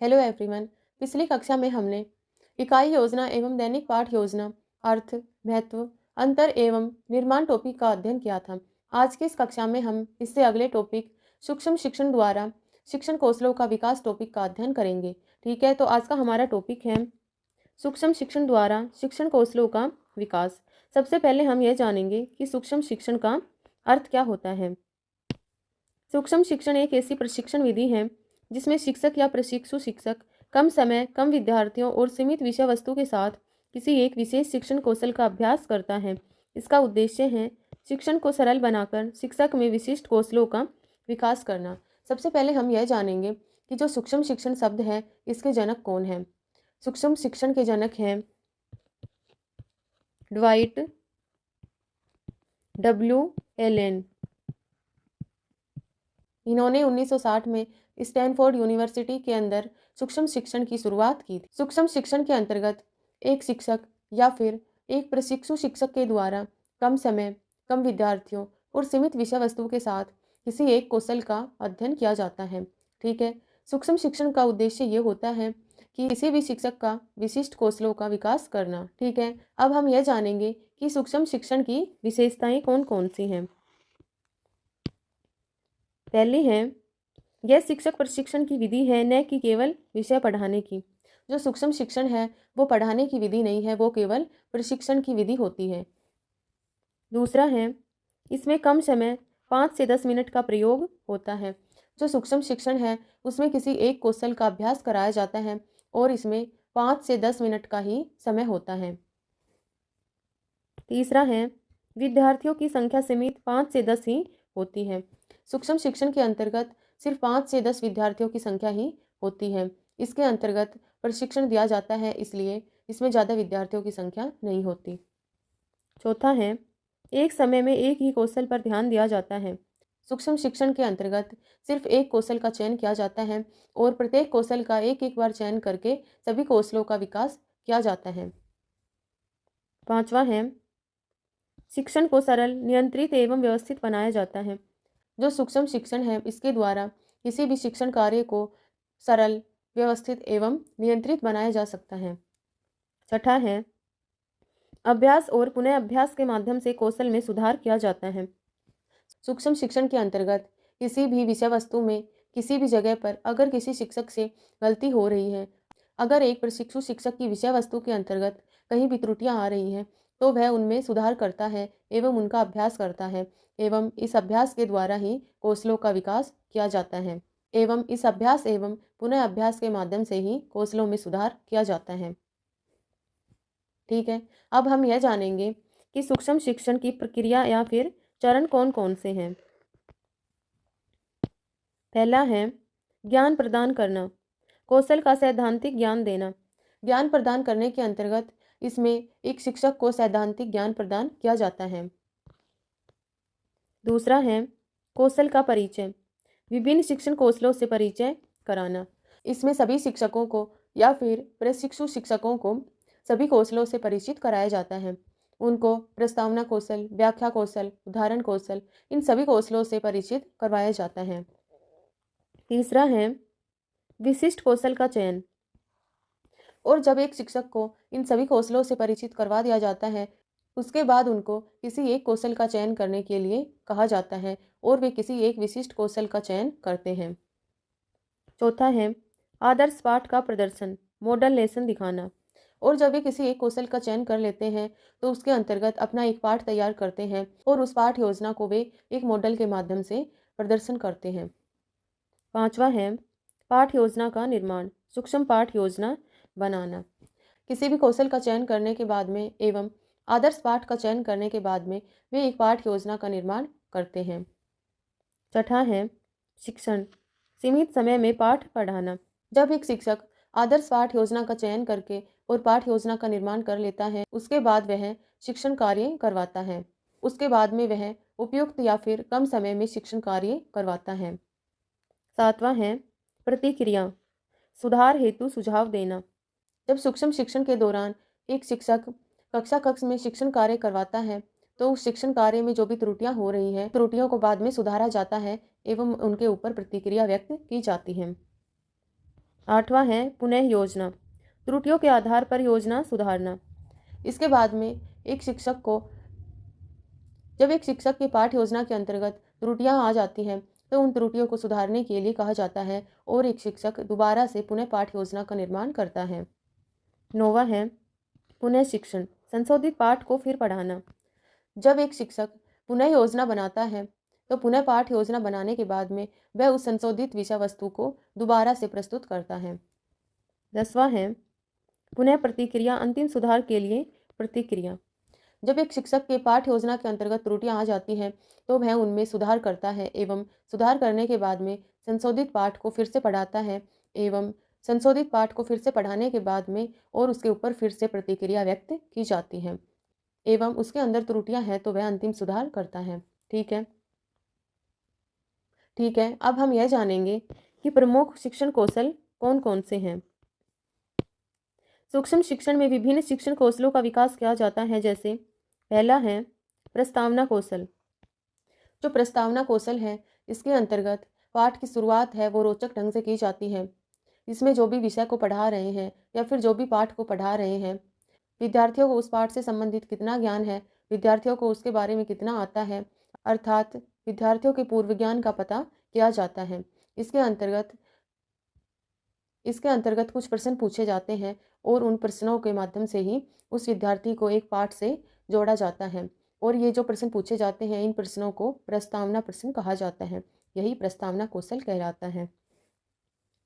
Hello everyone. पिछली कक्षा में हमने इकाई योजना एवं दैनिक पाठ योजना, अर्थ, महत्व, अंतर एवं निर्माण टॉपिक का अध्ययन किया था। आज की इस कक्षा में हम इससे अगले टॉपिक सूक्ष्म शिक्षण द्वारा शिक्षण कौशलों का विकास टॉपिक का अध्ययन करेंगे। ठीक है, तो आज का हमारा टॉपिक है सूक्ष्म शिक्षण द्वारा शिक्षण कौशलों का विकास। सबसे पहले हम यह जानेंगे कि सूक्ष्म शिक्षण का अर्थ क्या होता है। सूक्ष्म शिक्षण एक ऐसी प्रशिक्षण विधि है जिसमें शिक्षक या प्रशिक्षु शिक्षक कम समय, कम विद्यार्थियों और सीमित विषय वस्तु के साथ किसी एक विशेष शिक्षण कौशल का अभ्यास करता है। इसका उद्देश्य है शिक्षण को सरल बनाकर शिक्षक में विशिष्ट कौशलों का विकास करना। सबसे पहले हम यह जानेंगे कि जो सूक्ष्म शिक्षण शब्द है इसके जनक कौन है। सूक्ष्म शिक्षण के जनक हैं ड्वाइट डब्ल्यू.एलन। इन्होंने 1960 में स्टैनफोर्ड यूनिवर्सिटी के अंदर सूक्ष्म शिक्षण की शुरुआत की थी। सूक्ष्म शिक्षण के अंतर्गत एक शिक्षक या फिर एक प्रशिक्षु शिक्षक के द्वारा कम समय, कम विद्यार्थियों और सीमित विषय वस्तु के साथ किसी एक कौशल का अध्ययन किया जाता है। ठीक है, सूक्ष्म शिक्षण का उद्देश्य ये होता है कि किसी भी शिक्षक का विशिष्ट कौशलों का विकास करना। ठीक है, अब हम यह जानेंगे कि सूक्ष्म शिक्षण की विशेषताएं कौन कौन सी हैं। पहली है, यह शिक्षक प्रशिक्षण की विधि है, न कि केवल विषय पढ़ाने की। जो सूक्ष्म शिक्षण है वो पढ़ाने की विधि नहीं है, वो केवल प्रशिक्षण की विधि होती है। दूसरा है, इसमें कम समय 5 से 10 मिनट का प्रयोग होता है। जो सूक्ष्म शिक्षण है उसमें किसी एक कौशल का अभ्यास कराया जाता है और इसमें 5 से 10 मिनट का ही समय होता है। तीसरा है, विद्यार्थियों की संख्या सीमित 5 से 10 ही होती है। सूक्ष्म शिक्षण के अंतर्गत सिर्फ 5 से 10 विद्यार्थियों की संख्या ही होती है। इसके अंतर्गत प्रशिक्षण दिया जाता है, इसलिए इसमें ज़्यादा विद्यार्थियों की संख्या नहीं होती। चौथा है, एक समय में एक ही कौशल पर ध्यान दिया जाता है। सूक्ष्म शिक्षण के अंतर्गत सिर्फ एक कौशल का चयन किया जाता है और प्रत्येक कौशल का एक एक बार चयन करके सभी कौशलों का विकास किया जाता है। पांचवा है, शिक्षण को सरल, नियंत्रित एवं व्यवस्थित बनाया जाता है। जो सूक्ष्म शिक्षण है इसके द्वारा किसी भी शिक्षण कार्य को सरल, व्यवस्थित एवं नियंत्रित बनाया जा सकता है। छठा है, अभ्यास और पुनः अभ्यास के माध्यम से कौशल में सुधार किया जाता है। सूक्ष्म शिक्षण के अंतर्गत किसी भी विषय वस्तु में किसी भी जगह पर अगर किसी शिक्षक से गलती हो रही है, अगर एक प्रशिक्षु शिक्षक की विषय वस्तु के अंतर्गत कहीं भी त्रुटियां आ रही हैं, तो वह उनमें सुधार करता है एवं उनका अभ्यास करता है एवं इस अभ्यास के द्वारा ही कौशलों का विकास किया जाता है एवं इस अभ्यास एवं पुनः अभ्यास के माध्यम से ही कौशलों में सुधार किया जाता है। ठीक है, अब हम यह जानेंगे कि सूक्ष्म शिक्षण की प्रक्रिया या फिर चरण कौन कौन से हैं। पहला है, ज्ञान प्रदान करना, कौशल का सैद्धांतिक ज्ञान देना। ज्ञान प्रदान करने के अंतर्गत इसमें एक शिक्षक को सैद्धांतिक ज्ञान प्रदान किया जाता है। दूसरा है, कौशल का परिचय, विभिन्न शिक्षण कौशलों से परिचय कराना। इसमें सभी शिक्षकों को या फिर प्रशिक्षु शिक्षकों को सभी कौशलों से परिचित कराया जाता है। उनको प्रस्तावना कौशल, व्याख्या कौशल, उदाहरण कौशल, इन सभी कौशलों से परिचित करवाया जाता है। तीसरा है, विशिष्ट कौशल का चयन। और जब एक शिक्षक को इन सभी कौशलों से परिचित करवा दिया जाता है, उसके बाद उनको किसी एक कौशल का चयन करने के लिए कहा जाता है और वे किसी एक विशिष्ट कौशल का चयन करते हैं। चौथा है, आदर्श पाठ का प्रदर्शन, मॉडल लेसन दिखाना। और जब वे किसी एक कौशल का चयन कर लेते हैं तो उसके अंतर्गत अपना एक पाठ तैयार करते हैं और उस पाठ योजना को वे एक मॉडल के माध्यम से प्रदर्शन करते हैं। पांचवा है, पाठ योजना का निर्माण, सूक्ष्म पाठ योजना बनाना। किसी भी कौशल का चयन करने के बाद में एवं आदर्श पाठ का चयन करने के बाद में वे एक पाठ योजना का निर्माण करते हैं। छठा है, शिक्षण, सीमित समय में पाठ पढ़ाना। जब एक शिक्षक आदर्श पाठ योजना का चयन करके और पाठ योजना का निर्माण कर लेता है, उसके बाद वह शिक्षण कार्य करवाता है। उसके बाद में वह उपयुक्त या फिर कम समय में शिक्षण कार्य करवाता है। सातवां है, प्रतिक्रिया, सुधार हेतु सुझाव देना। जब सूक्ष्म शिक्षण के दौरान एक शिक्षक कक्ष में शिक्षण कार्य करवाता है तो उस शिक्षण कार्य में जो भी त्रुटियां हो रही हैं, त्रुटियों को बाद में सुधारा जाता है एवं उनके ऊपर प्रतिक्रिया व्यक्त की जाती है। 8वां है पुनः योजना, त्रुटियों के आधार पर योजना सुधारना। इसके बाद में एक शिक्षक को जब एक शिक्षक की पाठ योजना के अंतर्गत त्रुटियां आ जाती हैं तो उन त्रुटियों को सुधारने के लिए कहा जाता है और एक शिक्षक दोबारा से पुनः पाठ योजना का निर्माण करता है। 9वां है पुनः शिक्षण, संशोधित पाठ को फिर पढ़ाना। जब एक शिक्षक पुनः योजना बनाता है तो पुनः पाठ योजना बनाने के बाद में वह उस संशोधित विषय वस्तु को दोबारा से प्रस्तुत करता है। 10वां है पुनः प्रतिक्रिया, अंतिम सुधार के लिए प्रतिक्रिया। जब एक शिक्षक के पाठ योजना के अंतर्गत त्रुटियां आ जाती हैं तो वह उनमें सुधार करता है एवं सुधार करने के बाद में संशोधित पाठ को फिर से पढ़ाता है एवं संशोधित पाठ को फिर से पढ़ाने के बाद में और उसके ऊपर फिर से प्रतिक्रिया व्यक्त की जाती है एवं उसके अंदर त्रुटियां हैं तो वह अंतिम सुधार करता है। ठीक है, अब हम यह जानेंगे कि प्रमुख शिक्षण कौशल कौन कौन से हैं। सूक्ष्म शिक्षण में विभिन्न शिक्षण कौशलों का विकास किया जाता है, जैसे पहला है प्रस्तावना कौशल। जो प्रस्तावना कौशल है इसके अंतर्गत पाठ की शुरुआत है वो रोचक ढंग से की जाती है। इसमें जो भी विषय को पढ़ा रहे हैं या फिर जो भी पाठ को पढ़ा रहे हैं, विद्यार्थियों को उस पाठ से संबंधित कितना ज्ञान है, विद्यार्थियों को उसके बारे में कितना आता है, अर्थात विद्यार्थियों के पूर्व ज्ञान का पता किया जाता है। इसके अंतर्गत कुछ प्रश्न पूछे जाते हैं और उन प्रश्नों के माध्यम से ही उस विद्यार्थी को एक पाठ से जोड़ा जाता है और ये जो प्रश्न पूछे जाते हैं इन प्रश्नों को प्रस्तावना प्रश्न कहा जाता है। यही प्रस्तावना कौशल कहलाता है।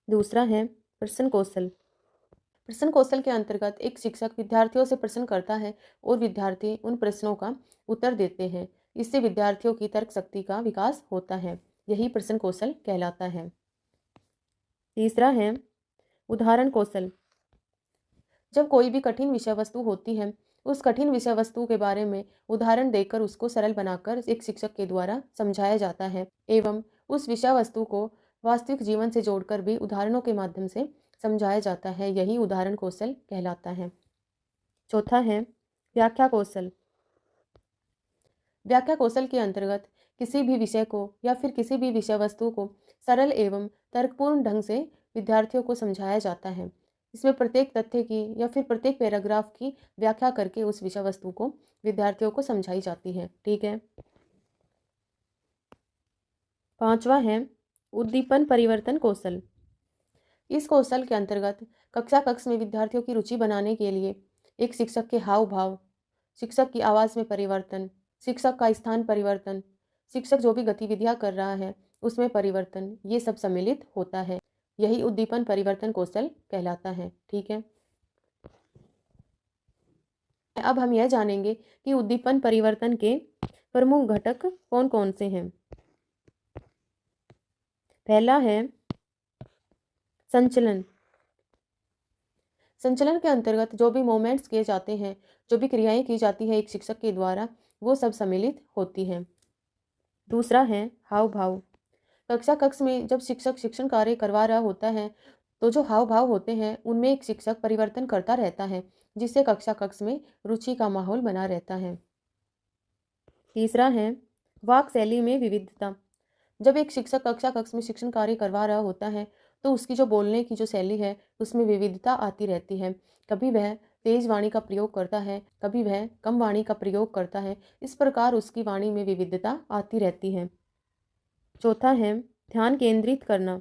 दूसरा है प्रश्न कौशल। प्रश्न कौशल के अंतर्गत एक शिक्षक विद्यार्थियों से प्रश्न करता है और विद्यार्थी उन प्रश्नों का उत्तर देते हैं। इससे विद्यार्थियों की तर्क शक्ति का विकास होता है। यही प्रश्न कौशल कहलाता है। तीसरा है उदाहरण कौशल। जब कोई भी कठिन विषय वस्तु होती है उस कठिन विषय वस्तु के बारे में उदाहरण देकर उसको सरल बनाकर एक शिक्षक के द्वारा समझाया जाता है एवं उस विषय वस्तु को वास्तविक जीवन से जोड़कर भी उदाहरणों के माध्यम से समझाया जाता है। यही उदाहरण कौशल कहलाता है। चौथा है व्याख्या कौशल। व्याख्या कौशल के अंतर्गत किसी भी विषय को या फिर किसी भी विषय वस्तु को सरल एवं तर्कपूर्ण ढंग से विद्यार्थियों को समझाया जाता है। इसमें प्रत्येक तथ्य की या फिर प्रत्येक पैराग्राफ की व्याख्या करके उस विषय वस्तु को विद्यार्थियों को समझाई जाती है। ठीक है, पांचवा है उद्दीपन परिवर्तन कौशल। इस कौशल के अंतर्गत कक्ष में विद्यार्थियों की रुचि बनाने के लिए एक शिक्षक के हाव भाव, शिक्षक की आवाज़ में परिवर्तन, शिक्षक का स्थान परिवर्तन, शिक्षक जो भी गतिविधियां कर रहा है उसमें परिवर्तन, ये सब सम्मिलित होता है। यही उद्दीपन परिवर्तन कौशल कहलाता है। ठीक है, अब हम यह जानेंगे कि उद्दीपन परिवर्तन के प्रमुख घटक कौन कौन से हैं। पहला है संचलन। संचलन के अंतर्गत जो भी मोमेंट्स किए जाते हैं, जो भी क्रियाएं की जाती है एक शिक्षक के द्वारा, वो सब सम्मिलित होती हैं। दूसरा है हाव भाव। कक्ष में जब शिक्षक शिक्षण कार्य करवा रहा होता है तो जो हाव भाव होते हैं उनमें एक शिक्षक परिवर्तन करता रहता है जिससे कक्ष में रुचि का माहौल बना रहता है। तीसरा है वाक शैली में विविधता। जब एक शिक्षक कक्ष में शिक्षण कार्य करवा रहा होता है तो उसकी जो बोलने की जो शैली है उसमें विविधता आती रहती है। कभी वह तेज वाणी का प्रयोग करता है, कभी वह कम वाणी का प्रयोग करता है। इस प्रकार उसकी वाणी में विविधता आती रहती है। चौथा है ध्यान केंद्रित करना।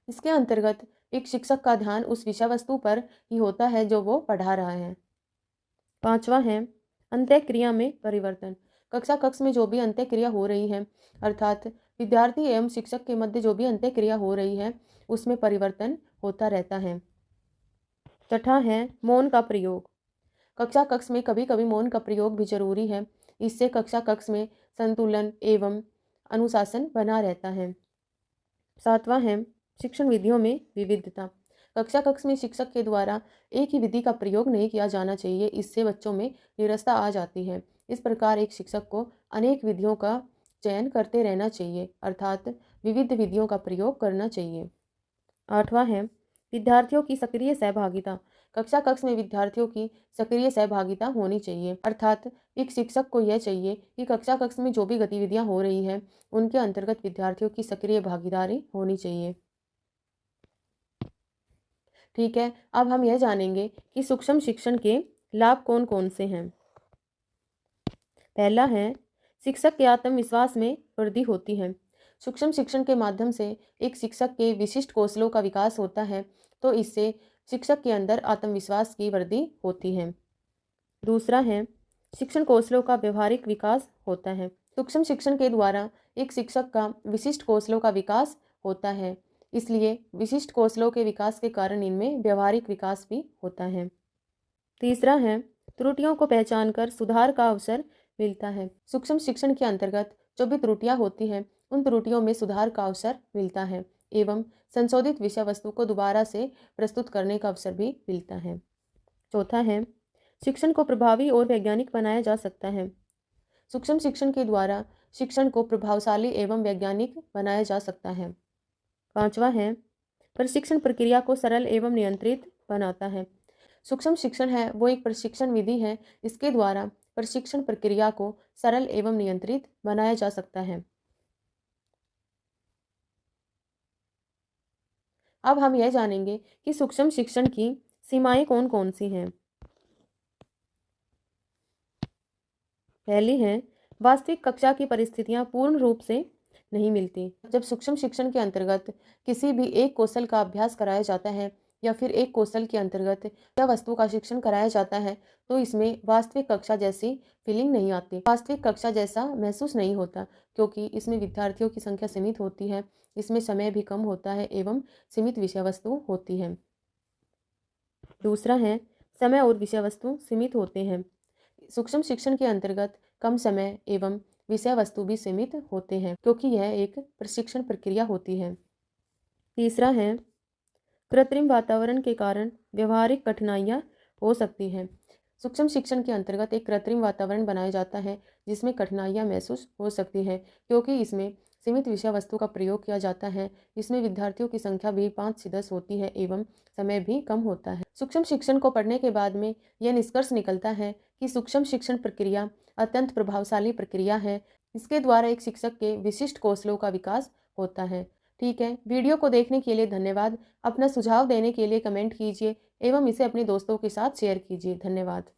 इसके अंतर्गत एक शिक्षक का ध्यान उस विषय वस्तु पर ही होता है जो वो पढ़ा रहा है। पांचवा है अंतःक्रिया में परिवर्तन। कक्ष में जो भी अंतःक्रिया हो रही है, अर्थात विद्यार्थी एवं शिक्षक के मध्य जो भी अंतःक्रिया हो रही है उसमें परिवर्तन होता रहता है। छठा है मौन का प्रयोग। कक्ष में कभी कभी मौन का प्रयोग भी जरूरी है। इससे कक्ष में संतुलन एवं अनुशासन बना रहता है। सातवां है शिक्षण विधियों में विविधता। कक्ष में शिक्षक के द्वारा एक ही विधि का प्रयोग नहीं किया जाना चाहिए, इससे बच्चों में निरस्ता आ जाती है। इस प्रकार एक शिक्षक को अनेक विधियों का चयन करते रहना चाहिए, अर्थात विविध विधियों का प्रयोग करना चाहिए। आठवां है विद्यार्थियों की सक्रिय सहभागिता। कक्ष में विद्यार्थियों की सक्रिय सहभागिता होनी चाहिए, अर्थात एक शिक्षक को यह चाहिए कि कक्ष में जो भी गतिविधियां हो रही हैं उनके अंतर्गत विद्यार्थियों की सक्रिय भागीदारी होनी चाहिए। ठीक है, अब हम यह जानेंगे कि सूक्ष्म शिक्षण के लाभ कौन कौन से हैं। पहला है, शिक्षक के आत्मविश्वास में वृद्धि होती है। सूक्ष्म शिक्षण के माध्यम से एक शिक्षक के विशिष्ट कौशलों का विकास होता है, तो इससे शिक्षक के अंदर आत्मविश्वास की वृद्धि होती है। दूसरा है, शिक्षण कौशलों का व्यवहारिक विकास होता है। सूक्ष्म शिक्षण के द्वारा एक शिक्षक का विशिष्ट कौशलों का विकास होता है, इसलिए विशिष्ट कौशलों के विकास के कारण इनमें व्यवहारिक विकास भी होता है। तीसरा है, त्रुटियों को पहचानकर सुधार का अवसर मिलता है। सूक्ष्म शिक्षण के अंतर्गत जो भी त्रुटियां होती हैं, उन त्रुटियों में सुधार का अवसर मिलता है एवं संशोधित विषय वस्तु को दोबारा से प्रस्तुत करने का अवसर भी मिलता है। चौथा है, शिक्षण को प्रभावी और वैज्ञानिक बनाया जा सकता है। सूक्ष्म शिक्षण के द्वारा शिक्षण को प्रभावशाली एवं वैज्ञानिक बनाया जा सकता है। पांचवा है, प्रशिक्षण प्रक्रिया को सरल एवं नियंत्रित बनाता है। सूक्ष्म शिक्षण है वो एक प्रशिक्षण विधि है, इसके द्वारा प्रशिक्षण प्रक्रिया को सरल एवं नियंत्रित बनाया जा सकता है। अब हम यह जानेंगे कि सूक्ष्म शिक्षण की सीमाएं कौन कौन सी हैं। पहली है, वास्तविक कक्षा की परिस्थितियां पूर्ण रूप से नहीं मिलती। जब सूक्ष्म शिक्षण के अंतर्गत किसी भी एक कौशल का अभ्यास कराया जाता है या फिर एक कौशल के अंतर्गत या वस्तु का शिक्षण कराया जाता है, तो इसमें वास्तविक कक्षा जैसी फीलिंग नहीं आती, वास्तविक कक्षा जैसा महसूस नहीं होता, क्योंकि इसमें विद्यार्थियों की संख्या सीमित होती है, इसमें समय भी कम होता है एवं सीमित विषय वस्तु होती है। दूसरा है, समय और विषय वस्तु सीमित होते हैं। सूक्ष्म शिक्षण के अंतर्गत कम समय एवं विषय वस्तु भी सीमित होते हैं, क्योंकि यह एक प्रशिक्षण प्रक्रिया होती है। तीसरा है, कृत्रिम वातावरण के कारण व्यवहारिक कठिनाइयाँ हो सकती हैं। सूक्ष्म शिक्षण के अंतर्गत एक कृत्रिम वातावरण बनाया जाता है जिसमें कठिनाइयाँ महसूस हो सकती हैं, क्योंकि इसमें सीमित विषय वस्तु का प्रयोग किया जाता है। इसमें विद्यार्थियों की संख्या भी 5 से 10 होती है एवं समय भी कम होता है। सूक्ष्म शिक्षण को पढ़ने के बाद में यह निष्कर्ष निकलता है कि सूक्ष्म शिक्षण प्रक्रिया अत्यंत प्रभावशाली प्रक्रिया है। इसके द्वारा एक शिक्षक के विशिष्ट कौशलों का विकास होता है। ठीक है, वीडियो को देखने के लिए धन्यवाद। अपना सुझाव देने के लिए कमेंट कीजिए एवं इसे अपने दोस्तों के साथ शेयर कीजिए। धन्यवाद।